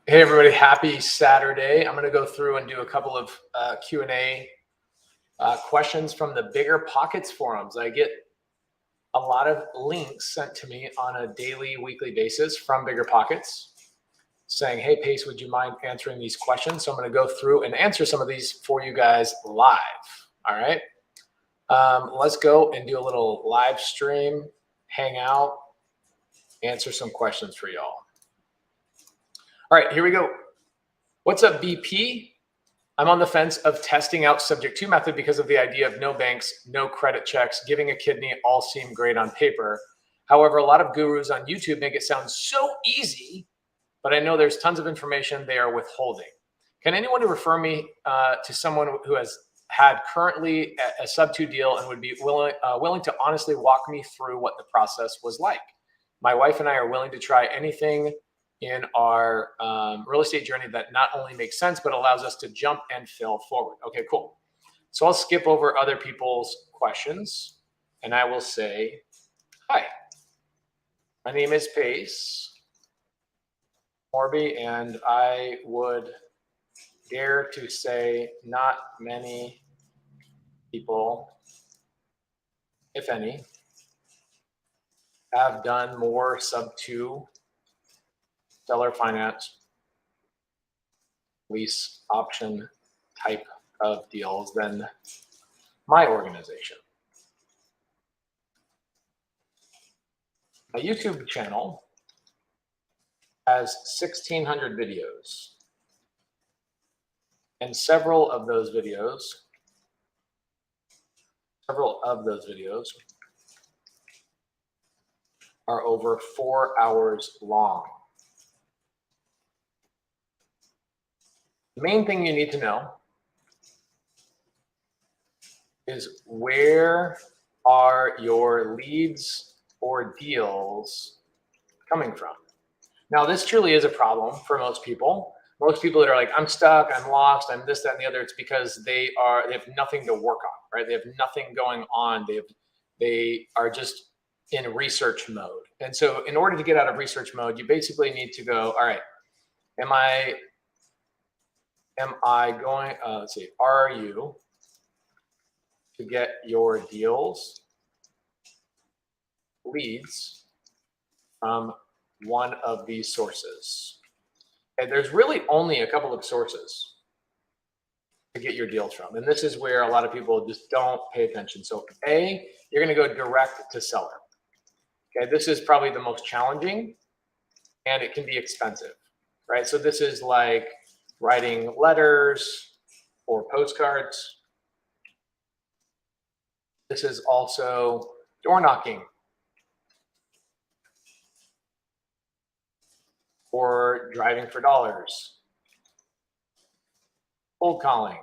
Hey everybody, happy Saturday. I'm going to go through and do a couple of Q&A questions from the BiggerPockets Forums. I get a lot of links sent to me on a daily, weekly basis from BiggerPockets saying, hey Pace, would you mind answering these questions? So I'm going to go through and answer some of these for you guys live. All right. Let's go and do a little live stream, hang out, answer some questions for y'all. All right, here we go. What's up, BP? I'm on the fence of testing out subject to method because of the idea of no banks, no credit checks, giving a kidney all seem great on paper. However, a lot of gurus on YouTube make it sound so easy, but I know there's tons of information they are withholding. Can anyone refer me to someone who has had currently a sub-2 deal and would be willing to honestly walk me through what the process was like? My wife and I are willing to try anything in our real estate journey that not only makes sense, but allows us to jump and fail forward. Okay, cool. So I'll skip over other people's questions and I will say, hi, my name is Pace Morby, and I would dare to say not many people, if any, have done more sub-2 seller finance lease option type of deals than my organization. My YouTube channel has 1,600 videos, and several of those videos are over 4 hours long. The main thing you need to know is where are your leads or deals coming from? Now, this truly is a problem for most people. Most people that are like, I'm stuck, I'm lost, I'm this, that, and the other, it's because they have nothing to work on, right? They have nothing going on. They are just in research mode. And so in order to get out of research mode, you basically need to go, all right, am I going, let's see, are you to get your deals, leads from one of these sources? And there's really only a couple of sources to get your deals from. And this is where a lot of people just don't pay attention. So A, you're going to go direct to seller. Okay, this is probably the most challenging and it can be expensive, right? So this is like writing letters or postcards. This is also door knocking or driving for dollars, cold calling,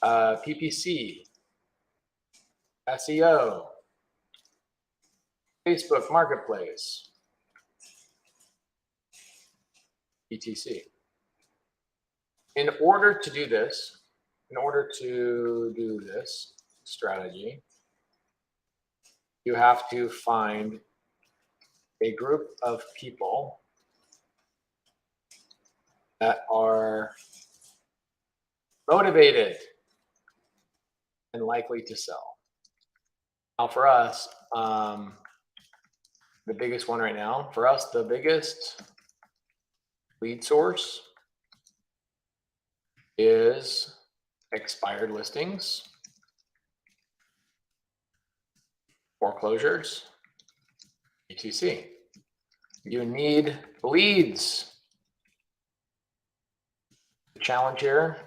PPC, SEO, Facebook Marketplace, etc. In order to do this strategy, you have to find a group of people that are motivated and likely to sell. Now for us, the biggest one right now, for us, the biggest lead source is expired listings, foreclosures, etc. You need leads. The challenge here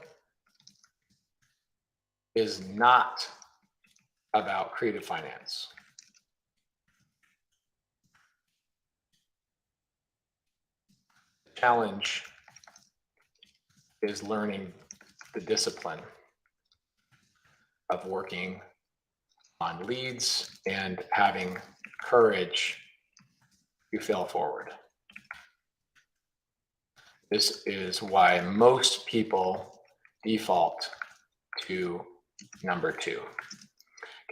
is not about creative finance. The challenge is learning the discipline of working on leads and having courage to fail forward. This is why most people default to number 2.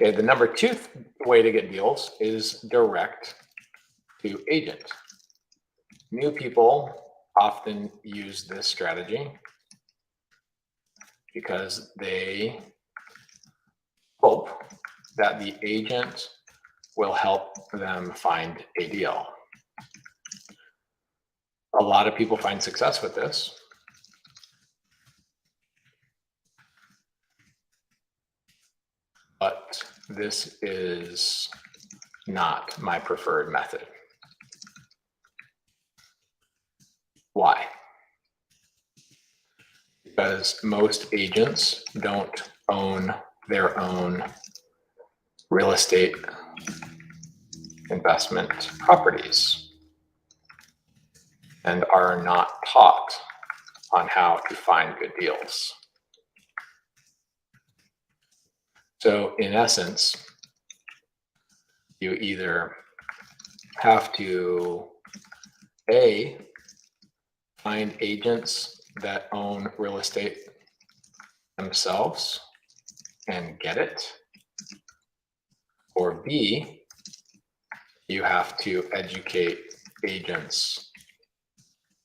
Okay, the number 2 way to get deals is direct to agent. New people often use this strategy because they hope that the agent will help them find a deal. A lot of people find success with this. But this is not my preferred method. Why? Because most agents don't own their own real estate investment properties and are not taught on how to find good deals. So in essence, you either have to find agents that own real estate themselves and get it, or B, you have to educate agents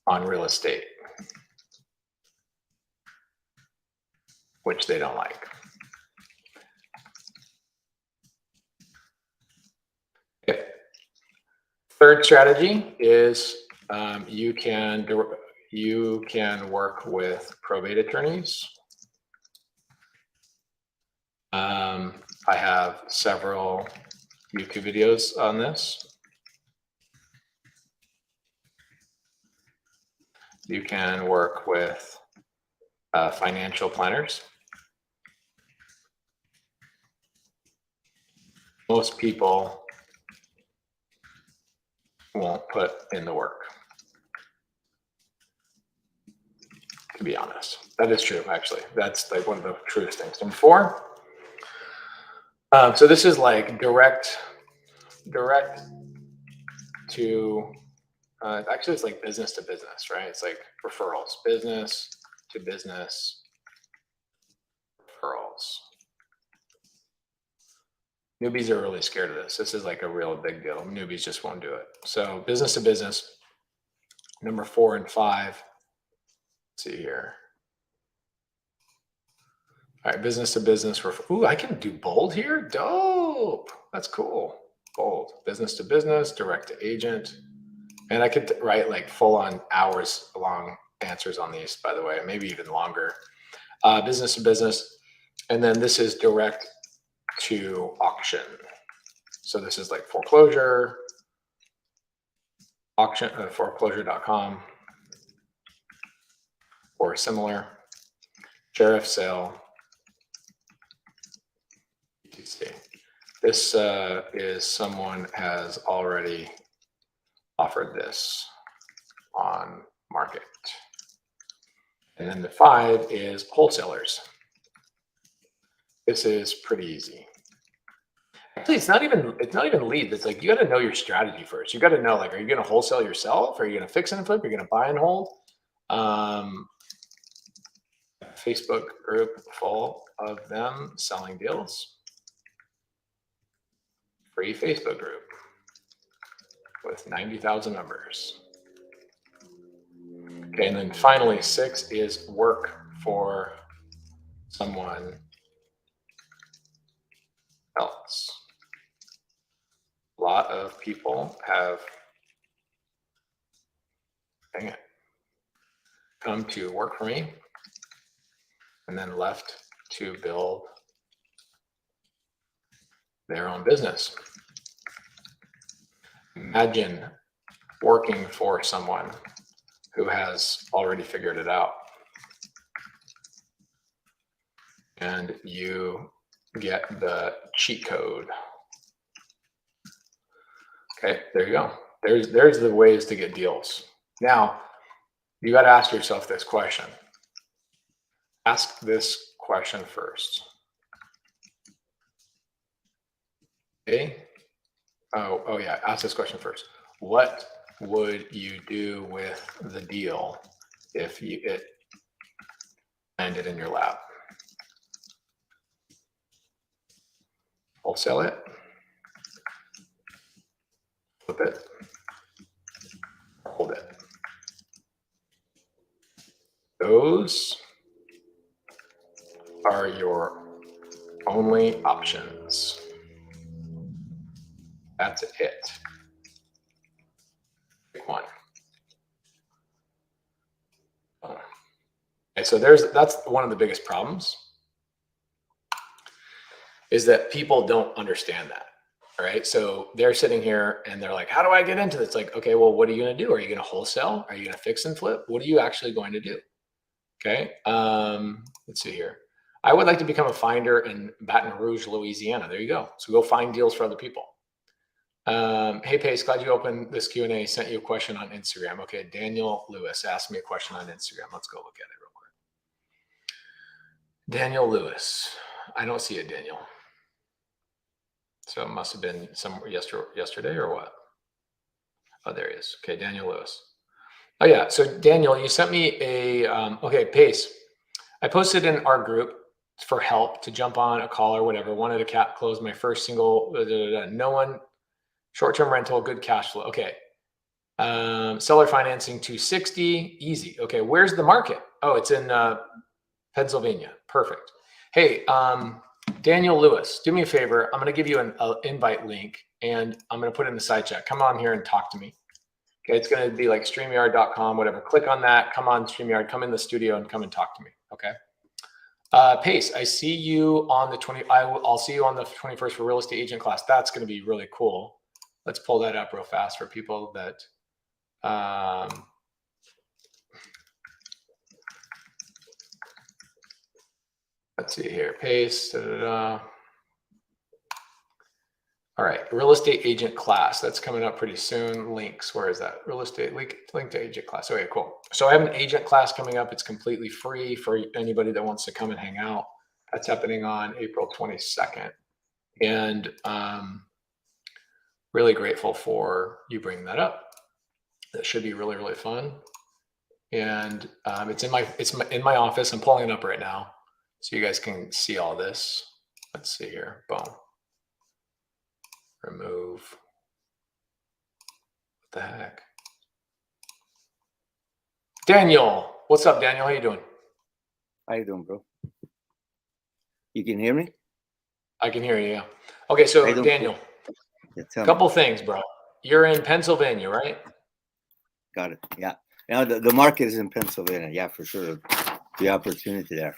on real estate, which they don't like. Okay. Third strategy is you can work with probate attorneys. I have several YouTube videos on this. You can work with financial planners. Most people won't put in the work, to be honest. That is true, actually. That's like one of the truest things. Number 4. So this is like direct to, actually it's like business to business, right? It's like referrals, business to business referrals. Newbies are really scared of this. This is like a real big deal. Newbies just won't do it. So business to business, number 4 and 5. Let's see here. All right, business to business. Ooh, I can do bold here. Dope. That's cool. Bold. Business to business, direct to agent. And I could write like full on hours long answers on these, by the way, maybe even longer. Business to business. And then this is direct to auction. So this is like foreclosure, auction, foreclosure.com or similar, sheriff sale. This is someone has already offered this on market. And then the 5 is wholesalers. This is pretty easy. Actually, it's not even lead. It's like you got to know your strategy first. You got to know, like, are you going to wholesale yourself? Are you going to fix and flip? Are you going to buy and hold? Facebook group full of them selling deals. Free Facebook group with 90,000 members. Okay, and then finally 6 is work for someone else. A lot of people have come to work for me and then left to build their own business. Imagine working for someone who has already figured it out, and you get the cheat code. Okay, there you go. There's the ways to get deals. Now, you got to ask yourself this question. Ask this question first. Okay. Oh yeah, ask this question first. What would you do with the deal if it landed in your lap? Wholesale it? Flip it? Hold it? Those are your only options. That's it. Pick one. And so that's one of the biggest problems, is that people don't understand that. All right. So they're sitting here and they're like, how do I get into this? Like, okay, well, what are you going to do? Are you going to wholesale? Are you going to fix and flip? What are you actually going to do? Okay. Let's see here. I would like to become a finder in Baton Rouge, Louisiana. There you go. So go find deals for other people. Hey, Pace, glad you opened this Q&A. Sent you a question on Instagram. Okay. Daniel Lewis asked me a question on Instagram. Let's go look at it real quick. Daniel Lewis. I don't see it, Daniel. So it must have been somewhere yesterday or what? Oh, there he is. Okay, Daniel Lewis. Oh yeah, so Daniel, you sent me a, okay, Pace. I posted in our group for help to jump on a call or whatever. Wanted to close my first single, no one, short-term rental, good cash flow. Okay. Seller financing 260, easy. Okay, where's the market? Oh, it's in Pennsylvania. Perfect. Hey, Daniel Lewis, do me a favor. I'm going to give you an invite link, and I'm going to put it in the side chat. Come on here and talk to me. Okay, it's going to be like StreamYard.com, whatever. Click on that. Come on StreamYard. Come in the studio and come and talk to me. Okay. Pace, I see you on the 20. I'll see you on the 21st for real estate agent class. That's going to be really cool. Let's pull that up real fast for people that. Let's see here. Pace. All right, real estate agent class. That's coming up pretty soon. Links, where is that? Real estate link to agent class. Okay, cool. So I have an agent class coming up. It's completely free for anybody that wants to come and hang out. That's happening on April 22nd. And really grateful for you bringing that up. That should be really, really fun. And it's in my office. I'm pulling it up right now so you guys can see all this. Let's see here. Boom. Remove. What the heck? Daniel, what's up, Daniel? How you doing? How you doing, bro? You can hear me? I can hear you, yeah. Okay, so Daniel, a couple things, bro. You're in Pennsylvania, right? Got it, yeah. Now the market is in Pennsylvania, yeah, for sure. The opportunity there.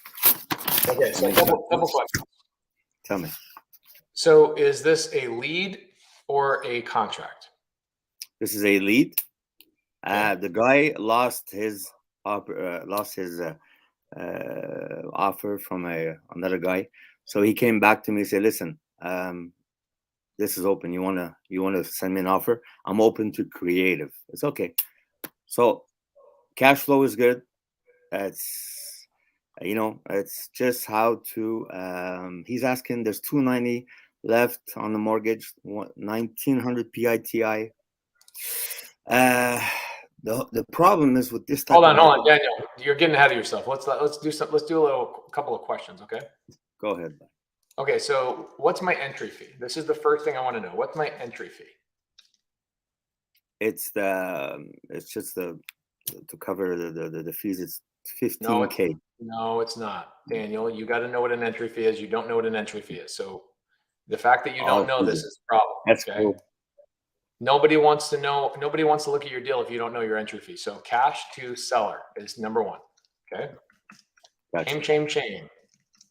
Okay, so a couple questions. Tell me. So is this a lead or a contract? This is a lead. The guy lost his offer from another guy, so he came back to me and said, "Listen, this is open. You wanna send me an offer? I'm open to creative. It's okay." So cash flow is good. It's just how to. He's asking. There's $290 left on the mortgage. 1900 PITI. The problem is with this type. Hold on, Daniel. You're getting ahead of yourself. Let's do a couple of questions, okay? Go ahead. Okay, so what's my entry fee? This is the first thing I want to know. What's my entry fee? It's just to cover the fees. It's $15K. No, it's not, Daniel. You got to know what an entry fee is. You don't know what an entry fee is. So the fact that you don't know this is a problem. That's okay? Cool. Nobody wants to know. Nobody wants to look at your deal if you don't know your entry fee. So cash to seller is number one. Okay. Gotcha. Chain.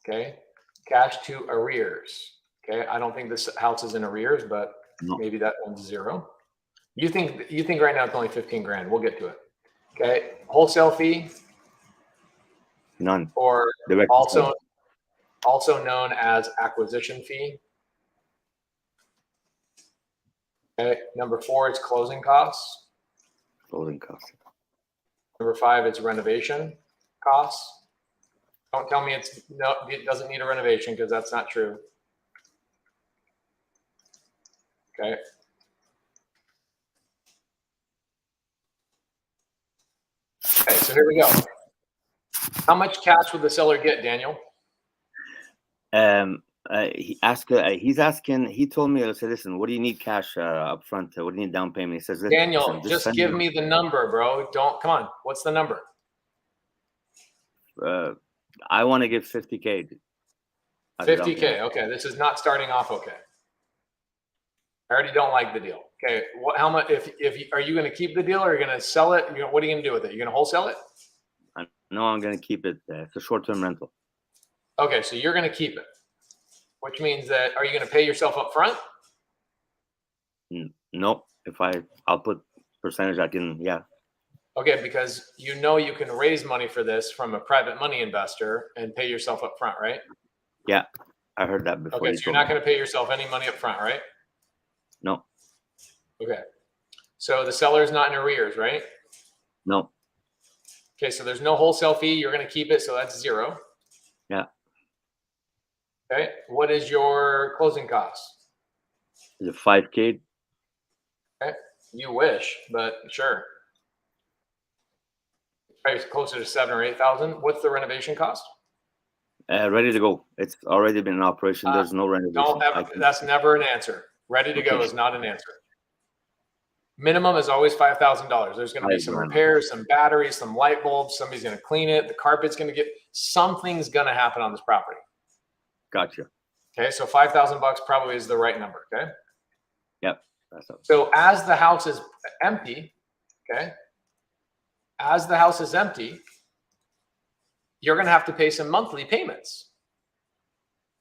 Okay. Cash to arrears. Okay. I don't think this house is in arrears, but maybe that one's zero. You think right now it's only 15 grand. We'll get to it. Okay. Wholesale fee. None. Or also known as acquisition fee. Okay. Number 4 is closing costs. Closing costs. Number 5 is renovation costs. Don't tell me it doesn't need a renovation, because that's not true. Okay. Okay, so here we go. How much cash would the seller get, Daniel? He's asking. He told me, I said, "Listen, what do you need cash up front? What do you need down payment?" He says, Daniel, just give me the number, bro. Come on. What's the number? I want to give 50K. 50K. Okay, this is not starting off okay. I already don't like the deal. Okay, how much? Are you going to keep the deal or are you going to sell it? What are you going to do with it? You're going to wholesale it? No, I'm going to keep it. It's a short-term rental. Okay, so you're going to keep it, which means that are you going to pay yourself up front? No, I'll put percentage. I can, yeah. Okay, because you can raise money for this from a private money investor and pay yourself up front, right? Yeah, I heard that before. Okay, so you're not going to pay yourself any money up front, right? No. Okay, so the seller's not in arrears, right? No. Okay, so there's no wholesale fee. You're going to keep it, so that's zero. Yeah. Okay, what is your closing cost? Is it 5K? Okay, you wish, but sure. Probably closer to 7,000 or 8,000. What's the renovation cost? Ready to go. It's already been in operation. There's no renovation. That's never an answer. Ready to go is not an answer. Minimum is always $5,000. There's going to be some repairs, some batteries, some light bulbs. Somebody's going to clean it. The carpet's going to something's going to happen on this property. Gotcha. Okay, so $5,000 probably is the right number. Okay. Yep. So as the house is empty, okay, you're going to have to pay some monthly payments.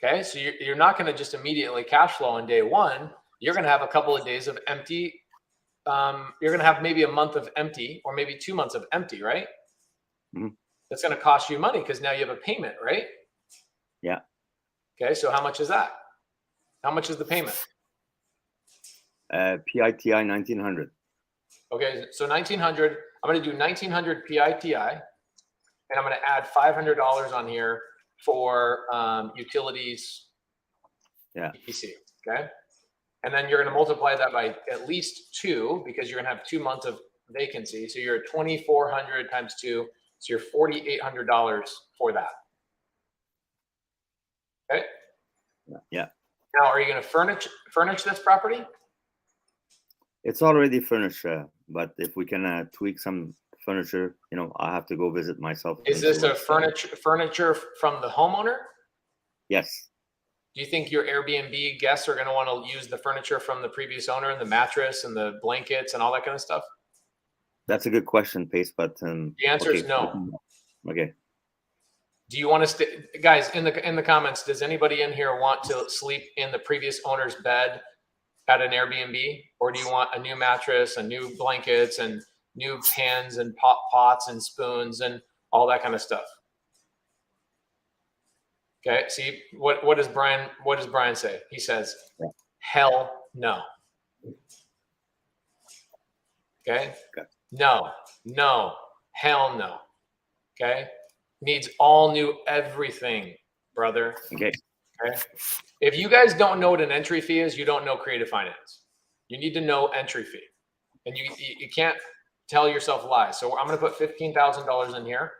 Okay, so you're not going to just immediately cash flow on day one. You're going to have a couple of days of empty. You're going to have maybe a month of empty or maybe 2 months of empty, right? Mm-hmm. That's going to cost you money because now you have a payment, right? Yeah. Okay, so how much is that? How much is the payment? PITI 1900. Okay, so 1900. I'm going to do 1900 PITI, and I'm going to add $500 on here for utilities. Yeah. EPC. Okay. And then you're going to multiply that by at least 2 because you're going to have 2 months of vacancy. So you're at 2,400 times 2. So you're $4,800 for that. Okay. Yeah. Now, are you going to furnish this property? It's already furnished, but if we can tweak some furniture, I'll have to go visit myself. Is this a furniture from the homeowner? Yes. Do you think your Airbnb guests are going to want to use the furniture from the previous owner and the mattress and the blankets and all that kind of stuff? That's a good question, Pace, but the answer is no. Okay. Do you want to stay, guys, in the comments, does anybody in here want to sleep in the previous owner's bed at an Airbnb? Or do you want a new mattress and new blankets and new pans and pots and spoons and all that kind of stuff? Okay, see, what does Brian say? He says, hell no. Okay? No, hell no. Okay? Needs all new everything, brother. Okay. If you guys don't know what an entry fee is, you don't know creative finance. You need to know entry fee. And you can't tell yourself lies. So I'm going to put $15,000 in here.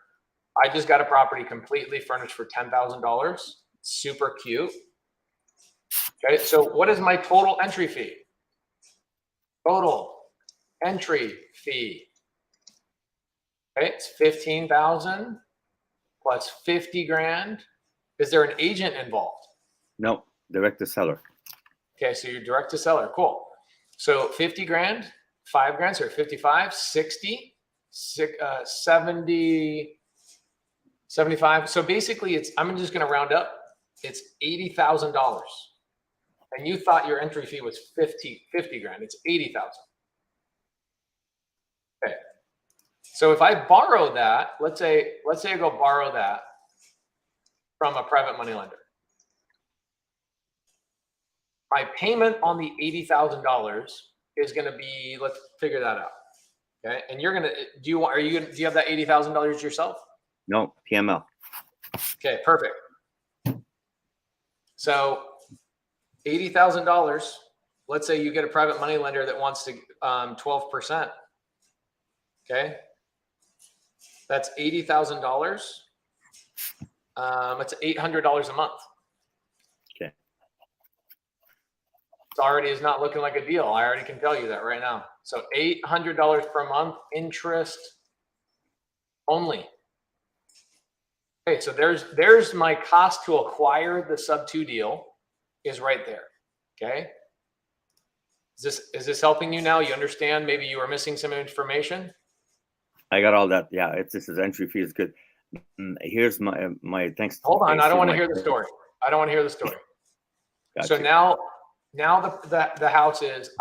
I just got a property completely furnished for $10,000. Super cute. Okay, so what is my total entry fee? Total entry fee. Okay, it's 15,000 plus 50 grand. Is there an agent involved? No, direct to seller. Okay, so you're direct to seller. Cool. So 50 grand, 5 grand, so 55, 60, 70, 75. So basically I'm just going to round up. It's $80,000. And you thought your entry fee was 50 grand. It's 80,000. Okay. So if I borrow that, let's say I go borrow that from a private money lender. My payment on the $80,000 is going to be, let's figure that out. Okay. And you're going to, do you have that $80,000 yourself? No, PML. Okay, perfect. So $80,000, let's say you get a private money lender that wants to 12%. Okay. That's $80,000. It's $800 a month. Okay. It already is not looking like a deal. I already can tell you that right now. So $800 per month, interest only. Okay, so there's my cost to acquire the sub 2 deal is right there. Okay. Is this helping you now? You understand? Maybe you were missing some information. I got all that. Yeah, this is entry fee is good. Here's my thanks. Hold on, I don't want to my- hear the story. I don't want to hear the story. Got So you. now the house is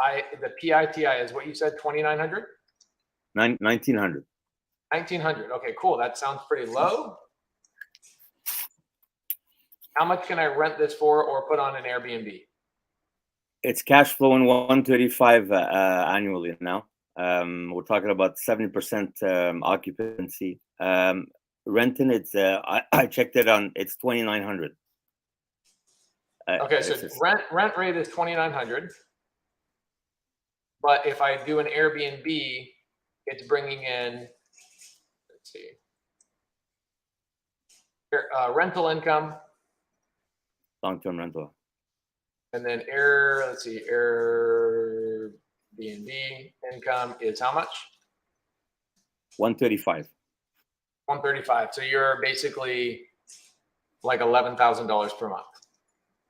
the PITI is what you said, 2,900? 1900. 1,900. Okay, cool. That sounds pretty low. How much can I rent this for or put on an Airbnb? It's cash flowing 135 annually now. We're talking about 70% occupancy. Renting, it's I checked it on. It's 2,900. Okay, so rent rate is 2,900. But if I do an Airbnb, it's bringing in, let's see, rental income, long-term rental. and then Airbnb income is how much? 135. 135. So you're basically like $11,000 per month.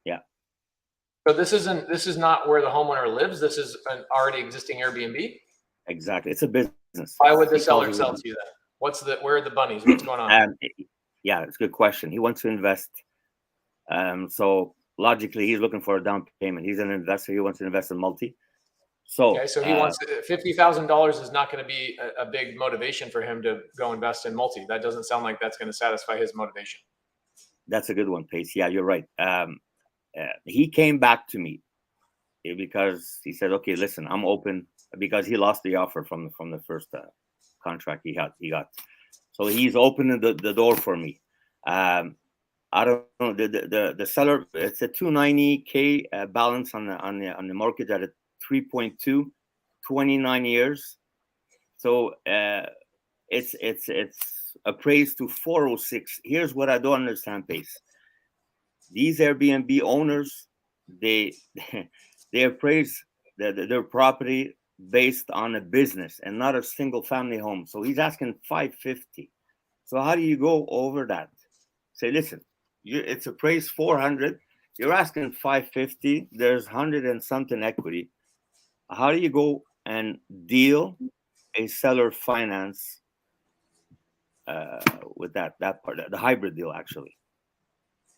Yeah. So this is not where the homeowner lives. This is an already existing Airbnb. Exactly. It's a business. Why would the seller sell to you then? Where are the bunnies? What's going on? Yeah, it's a good question. He wants to invest. So logically, he's looking for a down payment. He's an investor. He wants to invest in multi. So okay, so he wants $50,000 is not going to be a big motivation for him to go invest in multi. That doesn't sound like that's going to satisfy his motivation. That's a good one, Pace. Yeah, you're right. He came back to me because he said, "Okay, listen, I'm open," because he lost the offer from the first contract he got. So he's opening the door for me. I don't know the seller. It's a 290K balance on the mortgage at a 3.2, 29 years. So it's appraised to 406. Here's what I don't understand, Pace. These Airbnb owners, they appraise their property based on a business and not a single family home. So he's asking 550. So how do you go over that? Say, listen, it's appraised 400. You're asking 550. There's 100 and something equity. How do you go and deal a seller finance with that part, the hybrid deal, actually?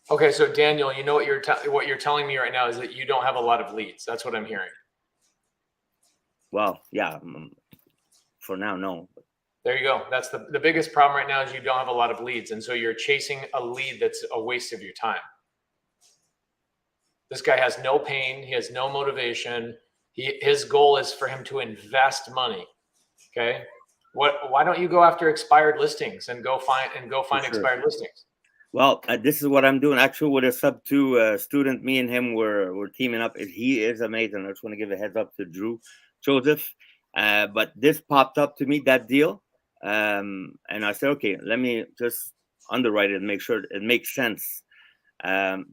Okay, so Daniel, you know what you're telling me right now is that you don't have a lot of leads. That's what I'm hearing. Well, yeah. For now, no. There you go. That's the biggest problem right now is you don't have a lot of leads, and so you're chasing a lead that's a waste of your time. This guy has no pain. He has no motivation. His goal is for him to invest money. Okay. Why don't you go after expired listings and go find expired listings? Well, this is what I'm doing. Actually, with a sub 2 student, me and him were teaming up. He is amazing. I just want to give a heads up to Drew Joseph. But this popped up to me, that deal. And I said, okay, let me just underwrite it and make sure it makes sense.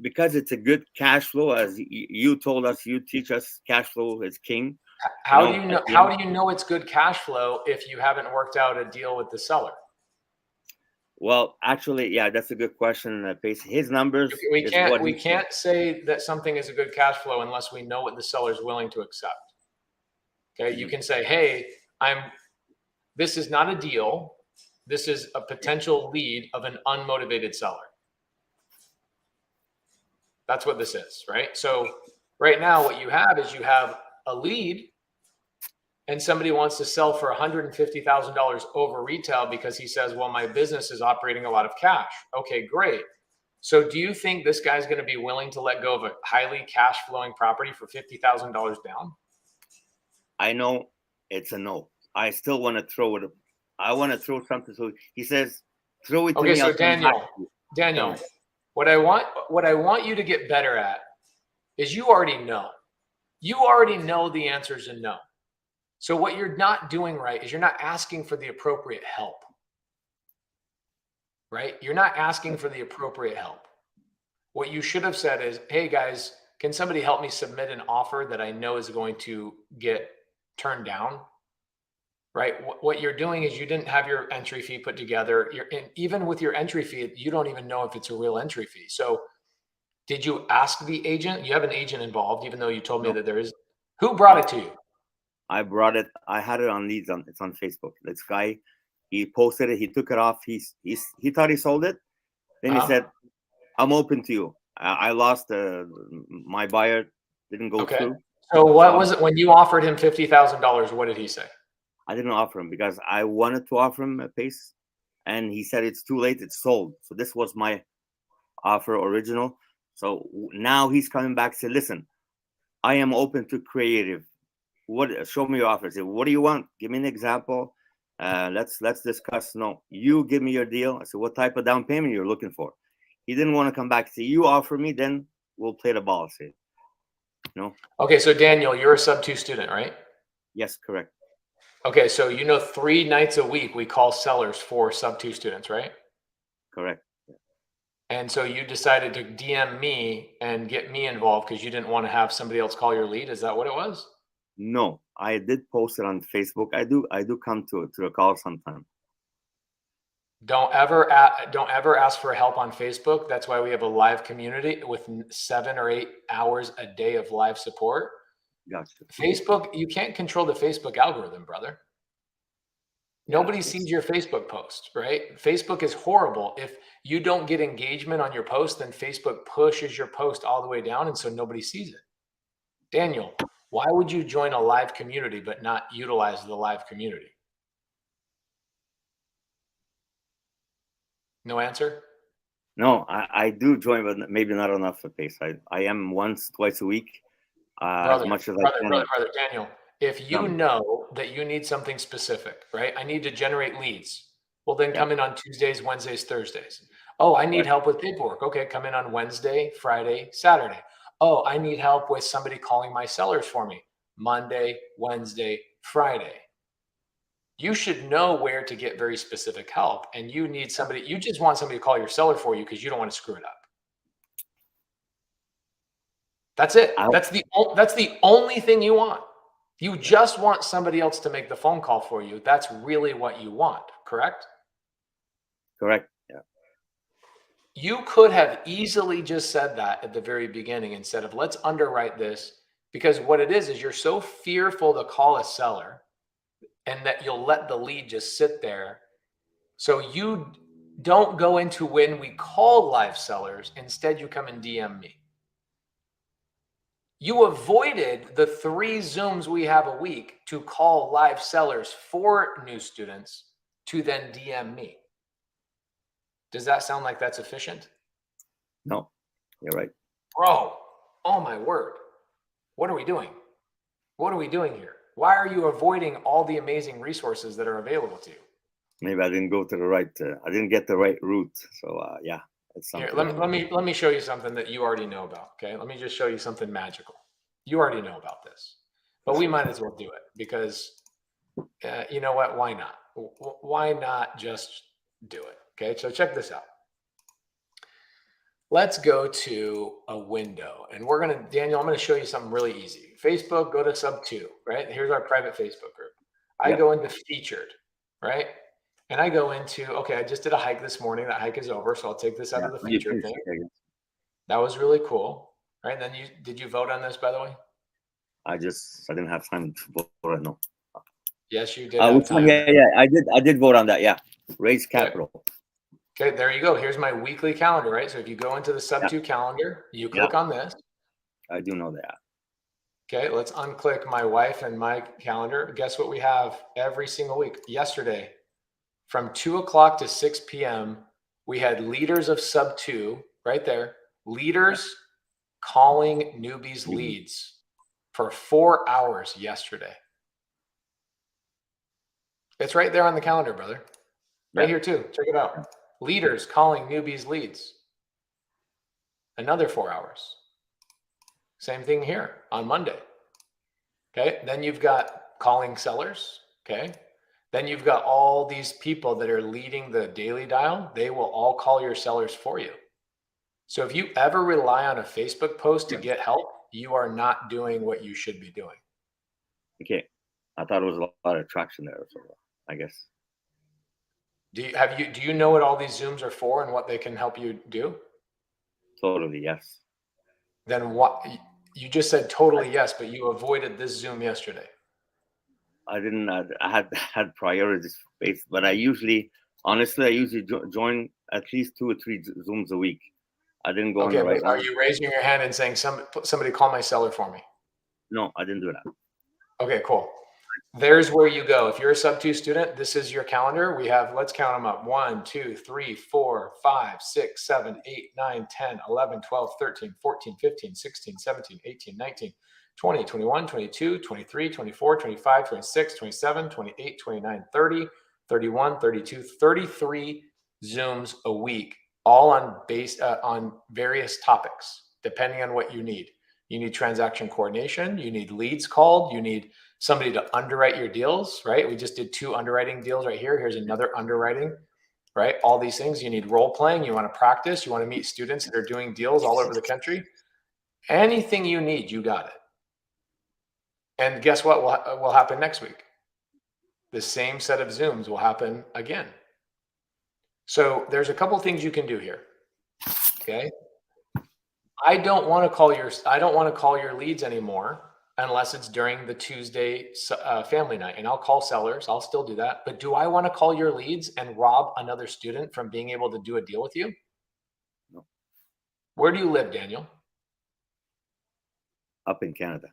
Because it's a good cash flow, as you told us, you teach us, cash flow is king. How do you know it's good cash flow if you haven't worked out a deal with the seller? Well, actually, yeah, that's a good question. Pace, his numbers. We can't say that something is a good cash flow unless we know what the seller is willing to accept. Okay, you can say, hey, this is not a deal. This is a potential lead of an unmotivated seller. That's what this is, right? So right now what you have is you have a lead and somebody wants to sell for $150,000 over retail because he says, well, my business is operating a lot of cash. Okay, great. So do you think this guy's going to be willing to let go of a highly cash flowing property for $50,000 down? I know it's a no. I still want to throw it. I want to throw something. So he says, throw it to me. Okay, so Daniel, what I want you to get better at is you already know. You already know the answers and no. So what you're not doing right is you're not asking for the appropriate help. Right? You're not asking for the appropriate help. What you should have said is, hey guys, can somebody help me submit an offer that I know is going to get turned down? right? What you're doing is you didn't have your entry fee put together. And even with your entry fee, you don't even know if it's a real entry fee. So did you ask the agent? You have an agent involved, even though you told me No, that there is. Who brought it to you? I brought it. I had it on leads. It's on Facebook. This guy, he posted it. He took it off. He thought he sold it. Then he said, "I'm open to you." I lost my buyer. Didn't go Okay. through. So what was it when you offered him $50,000? What did he say? I didn't offer him because I wanted to offer him a pace, and he said it's too late. It's sold. So this was my offer original. So now he's coming back. Said, "Listen, I am open to creative. What? Show me your offer. Say, what do you want? Give me an example. Let's discuss. No, you give me your deal." I said, "What type of down payment you're looking for?" He didn't want to come back. Say, "You offer me, then we'll play the ball." Say, no. Okay, so Daniel, you're a sub-2 student, right? Yes, correct. Okay, so 3 nights a week we call sellers for sub-2 students, right? Correct. And so you decided to DM me and get me involved because you didn't want to have somebody else call your lead. Is that what it was? No, I did post it on Facebook. I do come to a call sometime. Don't ever ask for help on Facebook. That's why we have a live community with 7 or 8 hours a day of live support. Gotcha. Facebook, you can't control the Facebook algorithm, brother. Nobody sees your Facebook post, right? Facebook is horrible. If you don't get engagement on your post, then Facebook pushes your post all the way down, and so nobody sees it. Daniel, why would you join a live community but not utilize the live community? No answer? No, I do join, but maybe not enough for pace. I am once, twice a week, as much as I can. Brother, Daniel, if you know that you need something specific, right? I need to generate leads. Well, then come in on Tuesdays, Wednesdays, Thursdays. Oh, I need help with paperwork. Okay, come in on Wednesday, Friday, Saturday. Oh, I need help with somebody calling my sellers for me. Monday, Wednesday, Friday. You should know where to get very specific help. And you need somebody, you just want somebody to call your seller for you because you don't want to screw it up. That's it. That's the only thing you want. You just want somebody else to make the phone call for you. That's really what you want, correct? Correct. Yeah. You could have easily just said that at the very beginning instead of let's underwrite this, because what it is you're so fearful to call a seller and that you'll let the lead just sit there. So you don't go into when we call live sellers. Instead, you come and DM me. You avoided the 3 Zooms we have a week to call live sellers for new students to then DM me. Does that sound like that's efficient? No, you're right. Bro, oh my word. What are we doing? What are we doing here? Why are you avoiding all the amazing resources that are available to you? Maybe I didn't go to the right. I didn't get the right route. So yeah, it's Here, something. let me show you something that you already know about. Okay, let me just show you something magical. You already know about this, but we might as well do it because you know what? Why not? Why not just do it? Okay, so check this out. Let's go to a window and we're going to, Daniel, I'm going to show you something really easy. Facebook, go to sub 2, right? Here's our private Facebook group. I go into featured, right? And I go into, okay, I just did a hike this morning. That hike is over. So I'll take this out of the featured thing. That was really cool. Right. And then did you vote on this, by the way? I didn't have time to vote. No. Yes, you did. Which one? Yeah. I did vote on that. Yeah. Raise capital. Okay, there you go. Here's my weekly calendar, right? So if you go into the sub 2 calendar, you click on this. I do know that. Okay, let's unclick my wife and my calendar. Guess what we have every single week? Yesterday, from 2 o'clock to 6 p.m., we had leaders of sub 2 right there. Leaders calling newbies leads for 4 hours yesterday. It's right there on the calendar, brother. Right here too. Check it out. Leaders calling newbies leads. Another 4 hours. Same thing here on Monday. Okay. Then you've got calling sellers. Okay. Then you've got all these people that are leading the daily dial. They will all call your sellers for you. So if you ever rely on a Facebook post to get help, you are not doing what you should be doing. Okay. I thought it was a lot of traction there. So I guess Do you know what all these Zooms are for and what they can help you do? totally yes. Then what? You just said totally yes, but you avoided this Zoom yesterday. I didn't. I had had priorities based, but I usually, honestly, I usually join at least 2 or 3 Zooms a week. I didn't go on Okay, the but right are now. you raising your hand and saying somebody call my seller for me? No, I didn't do that. Okay, cool. There's where you go. If you're a sub 2 student, this is your calendar. We have, let's count them up: 1, 2, 3, 4, 5, 6, 7, 8, 9, 10, 11, 12, 13, 14, 15, 16, 17, 18, 19, 20, 21, 22, 23, 24, 25, 26, 27, 28, 29, 30, 31, 32, 33 Zooms a week, all on various topics, depending on what you need. You need transaction coordination, you need leads called, you need somebody to underwrite your deals, right? We just did 2 underwriting deals right here. Here's another underwriting, right? All these things. You need role playing. You want to practice. You want to meet students that are doing deals all over the country. Anything you need, you got it. And guess what will happen next week? The same set of Zooms will happen again. So there's a couple things you can do here. Okay. I don't want to call your leads anymore unless it's during the Tuesday family night, and I'll call sellers. I'll still do that. But do I want to call your leads and rob another student from being able to do a deal with you? No. Where do you live, Daniel? Up in Canada.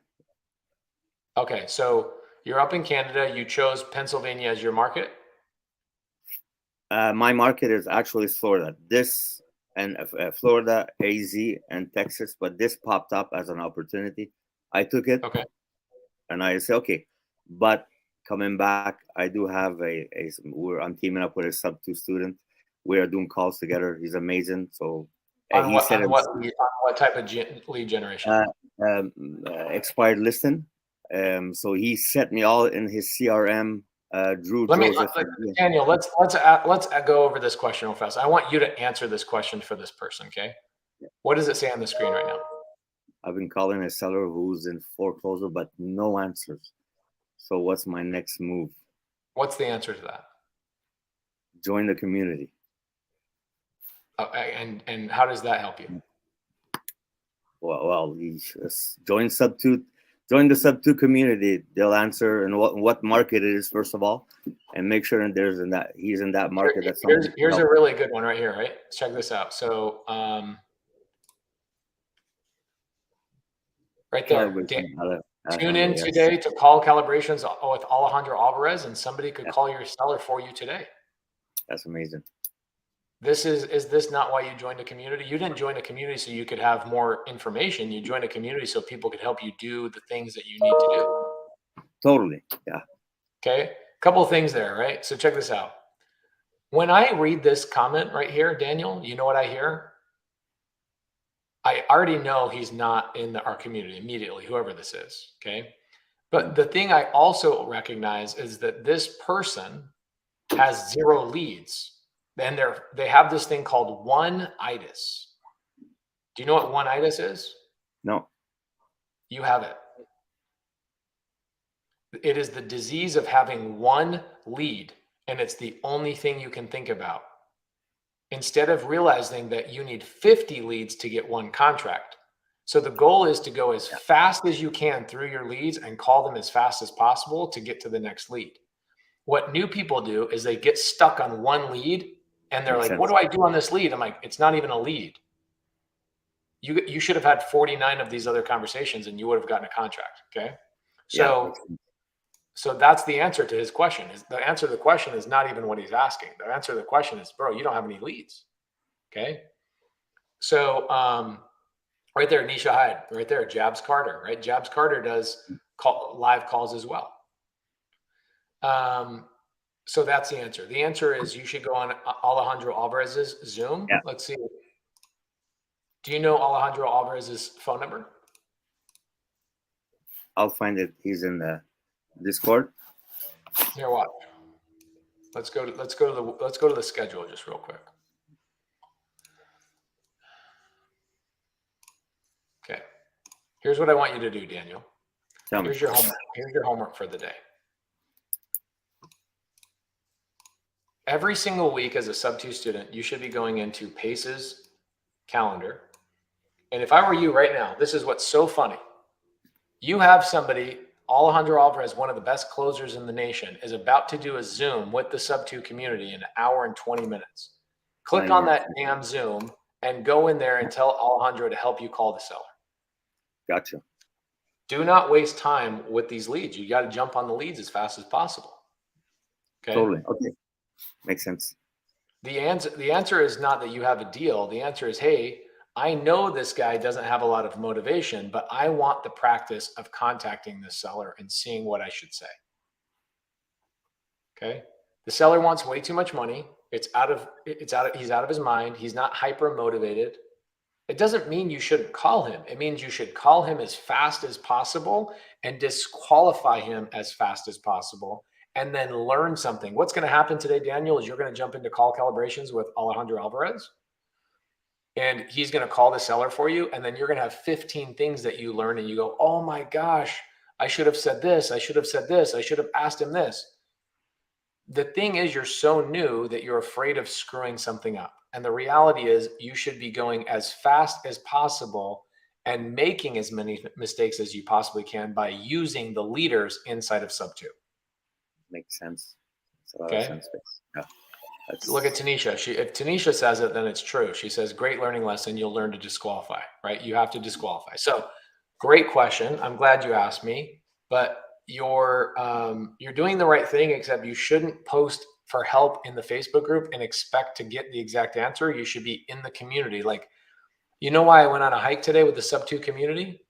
Okay, so you're up in Canada. You chose Pennsylvania as your market. My market is actually Florida. This and Florida, AZ, and Texas, but this popped up as an opportunity. I took it. Okay. And I say, okay, but coming back, I do have I'm teaming up with a sub 2 student. We are doing calls together. He's amazing. So On he what said on what lead, on what type of lead generation? Expired listing. So he set me all in his CRM. Drew Joseph. Daniel, let's go over this question real fast. I want you to answer this question for this person. Okay. What does it say on the screen right now? I've been calling a seller who's in foreclosure, but no answers. So what's my next move? What's the answer to that? Join the community. And how does that help you? Well, join the sub 2 community. They'll answer and what market it is first of all, and make sure that he's in that market. Here's a really good one right here. Right, check this out. So right there, tune in today to call calibrations with Alejandro Alvarez, and somebody could call your seller for you today. That's amazing. Is this not why you joined a community? You didn't join a community so you could have more information. You joined a community so people could help you do the things that you need to do. Totally. Yeah. Okay. Couple of things there, right? So check this out. When I read this comment right here, Daniel, you know what I hear? I already know he's not in our community immediately, whoever this is. Okay. But the thing I also recognize is that this person has 0 leads. And they have this thing called one-itis. Do you know what one-itis is? No. You have it. It is the disease of having one lead, and it's the only thing you can think about. Instead of realizing that you need 50 leads to get 1 contract. So the goal is to go as fast as you can through your leads and call them as fast as possible to get to the next lead. What new people do is they get stuck on 1 lead and they're like, what do I do on this lead? I'm like, it's not even a lead. You should have had 49 of these other conversations and you would have gotten a contract. Okay. So that's the answer to his question. The answer to the question is not even what he's asking. The answer to the question is, bro, you don't have any leads. Okay. So right there, Nisha Hyde, right there, Jabs Carter, right? Jabs Carter does live calls as well. So that's the answer. The answer is you should go on Alejandro Alvarez's Zoom. Yeah. Let's see. Do you know Alejandro Alvarez's phone number? I'll find it. He's in the Discord. Here, watch. Let's go to the schedule just real quick. Okay. Here's what I want you to do, Daniel. Here's your homework for the day. Every single week as a sub-2 student, you should be going into Pace's calendar. And if I were you right now, this is what's so funny. You have somebody, Alejandro Alvarez, one of the best closers in the nation, is about to do a Zoom with the sub-2 community in an hour and 20 minutes. Click on that damn Zoom and go in there and tell Alejandro to help you call the seller. Gotcha. Do not waste time with these leads. You got to jump on the leads as fast as possible. Okay. Totally. Okay. Makes sense. The answer is not that you have a deal. The answer is, hey, I know this guy doesn't have a lot of motivation, but I want the practice of contacting this seller and seeing what I should say. Okay. The seller wants way too much money. He's out of his mind. He's not hyper motivated. It doesn't mean you shouldn't call him. It means you should call him as fast as possible and disqualify him as fast as possible, and then learn something. What's going to happen today, Daniel, is you're going to jump into call calibrations with Alejandro Alvarez, and he's going to call the seller for you. And then you're going to have 15 things that you learn and you go, oh my gosh, I should have said this. I should have said this. I should have asked him this. The thing is, you're so new that you're afraid of screwing something up. And the reality is you should be going as fast as possible and making as many mistakes as you possibly can by using the leaders inside of sub 2. Makes sense. Okay. Yeah. Look at Tanisha. If Tanisha says it, then it's true. She says, great learning lesson. You'll learn to disqualify, right? You have to disqualify. So great question. I'm glad you asked me, but you're doing the right thing, except you shouldn't post for help in the Facebook group and expect to get the exact answer. You should be in the community. Like, you know why I went on a hike today with the sub 2 community?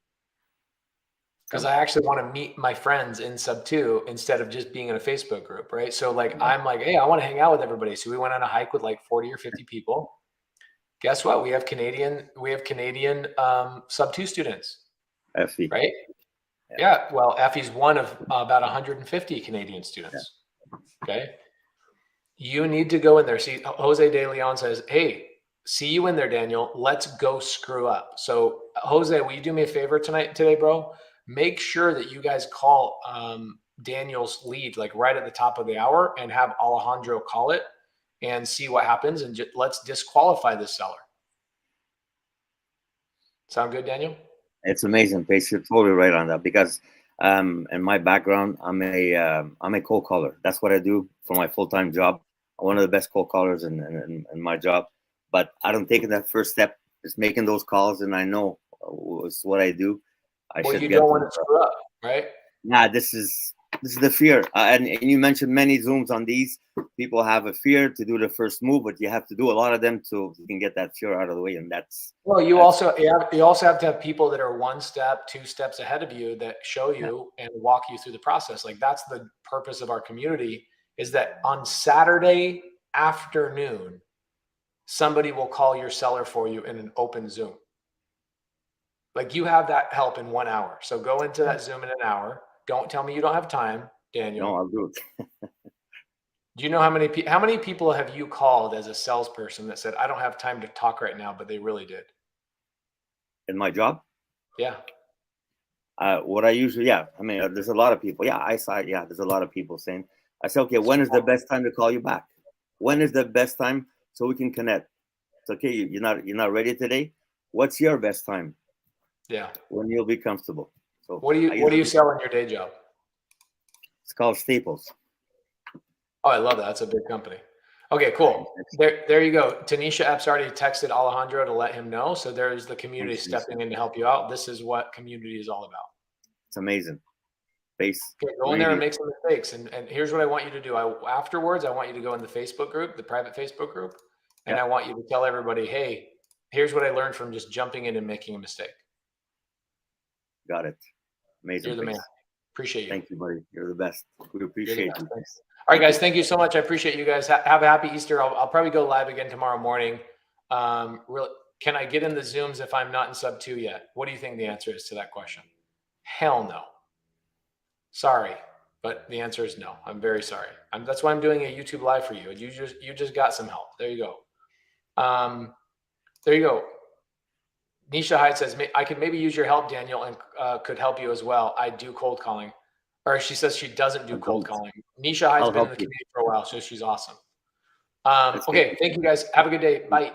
Because I actually want to meet my friends in sub 2 instead of just being in a Facebook group, right? So like, I'm like, hey, I want to hang out with everybody. So we went on a hike with like 40 or 50 people. Guess what? We have Canadian sub 2 students, FE. right? Yeah. Well, Effie's one of about 150 Canadian students. Okay. You need to go in there. See, Jose De Leon says, hey, see you in there, Daniel. Let's go screw up. So Jose, will you do me a favor today, bro? Make sure that you guys call Daniel's lead like right at the top of the hour and have Alejandro call it and see what happens, and let's disqualify this seller. Sound good, Daniel? It's amazing, Pace. You're totally right on that, because in my background, I'm a cold caller. That's what I do for my full-time job. I'm one of the best cold callers in my job, but I don't take that first step. Just making those calls, and I know it's what I do. You don't want to screw up, right? Yeah, this is the fear. And you mentioned many Zooms on these. People have a fear to do the first move, but you have to do a lot of them so you can get that fear out of the way. And that's you also have to have people that are 1 step, 2 steps ahead of you that show you and walk you through the process. Like, that's the purpose of our community, is that on Saturday afternoon, somebody will call your seller for you in an open Zoom. Like, you have that help in 1 hour. So go into that Zoom in an hour. Don't tell me you don't have time, Daniel. No, I'll do it. Do you know how many people have you called as a salesperson that said, I don't have time to talk right now, but they really did? In my job? Yeah. What I usually, there's a lot of people. There's a lot of people saying, I say, okay, when is the best time to call you back? When is the best time so we can connect? It's okay. You're not ready today. What's your best time? Yeah. When you'll be comfortable. So what do you sell in your day job? It's called Staples. Oh, I love that. That's a big company. Okay, cool. There you go. Tanisha Epps already texted Alejandro to let him know. So there's the community stepping in to help you out. This is what community is all about. It's amazing. Okay, go in there and make some mistakes. And here's what I want you to do. Afterwards, I want you to go in the Facebook group, the private Facebook group, and I want you to tell everybody, hey, here's what I learned from just jumping in and making a mistake. Got it. Amazing. You're the man. Appreciate you. Thank you, buddy. You're the best. We appreciate you. Thanks. All right, guys. Thank you so much. I appreciate you guys. Have a happy Easter. I'll probably go live again tomorrow morning. Can I get in the Zooms if I'm not in sub 2 yet? What do you think the answer is to that question? Hell no. Sorry, but the answer is no. I'm very sorry. That's why I'm doing a YouTube live for you. You just got some help. There you go. There you go. Nisha Hyde says, I could maybe use your help, Daniel, and could help you as well. I do cold calling. Or she says she doesn't do cold calling. Nisha Hyde's been in the community for a while, so she's awesome. Okay, thank you guys. Have a good day. Bye.